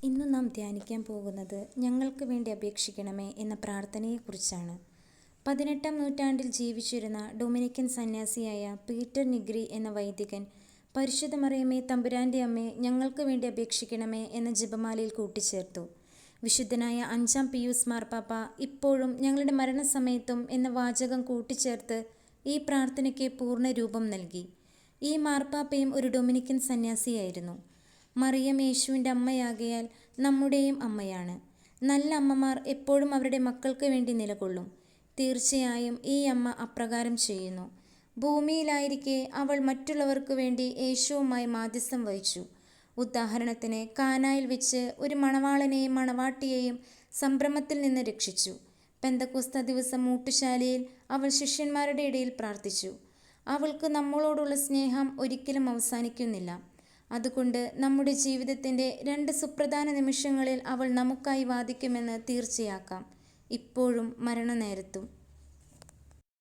ഇന്ന് നാം ധ്യാനിക്കാൻ പോകുന്നത് ഞങ്ങൾക്ക് വേണ്ടി അപേക്ഷിക്കണമേ എന്ന പ്രാർത്ഥനയെക്കുറിച്ചാണ്. 18-ാം നൂറ്റാണ്ടിൽ ജീവിച്ചിരുന്ന ഡൊമിനിക്കൻ സന്യാസിയായ പീറ്റർ നിഗ്രി എന്ന വൈദികൻ പരിശുദ്ധ മറിയമേ തമ്പുരാൻ്റെ അമ്മേ ഞങ്ങൾക്ക് വേണ്ടി അപേക്ഷിക്കണമേ എന്ന ജപമാലയിൽ കൂട്ടിച്ചേർത്തു. വിശുദ്ധനായ 5-ാം പിയൂസ് മാർപ്പാപ്പ ഇപ്പോഴും ഞങ്ങളുടെ മരണസമയത്തും എന്ന വാചകം കൂട്ടിച്ചേർത്ത് ഈ പ്രാർത്ഥനയ്ക്ക് പൂർണ്ണ രൂപം നൽകി. ഈ മാർപ്പാപ്പയും ഒരു ഡൊമിനിക്കൻ സന്യാസിയായിരുന്നു. മറിയം യേശുവിൻ്റെ അമ്മയാകയാൽ നമ്മുടെയും അമ്മയാണ്. നല്ല അമ്മമാർ എപ്പോഴും അവരുടെ മക്കൾക്ക് വേണ്ടി നിലകൊള്ളും. തീർച്ചയായും ഈ അമ്മ അപ്രകാരം ചെയ്യുന്നു. ഭൂമിയിലായിരിക്കെ അവൾ മറ്റുള്ളവർക്ക് വേണ്ടി യേശുവുമായി മാധ്യസ്ഥം വഹിച്ചു. ഉദാഹരണത്തിന് കാനായിൽ വെച്ച് ഒരു മണവാളനെയും മണവാട്ടിയെയും സംഭ്രമത്തിൽ നിന്ന് രക്ഷിച്ചു. പെന്തക്കോസ്ത ദിവസം മൂട്ടുശാലയിൽ അവൾ ശിഷ്യന്മാരുടെ ഇടയിൽ പ്രാർത്ഥിച്ചു. അവൾക്ക് നമ്മളോടുള്ള സ്നേഹം ഒരിക്കലും അവസാനിക്കുന്നില്ല. അതുകൊണ്ട് നമ്മുടെ ജീവിതത്തിൻ്റെ 2 സുപ്രധാന നിമിഷങ്ങളിൽ അവൾ നമുക്കായി വാദിക്കുമെന്ന് തീർച്ചയാക്കാം, ഇപ്പോഴും മരണനേരത്തും.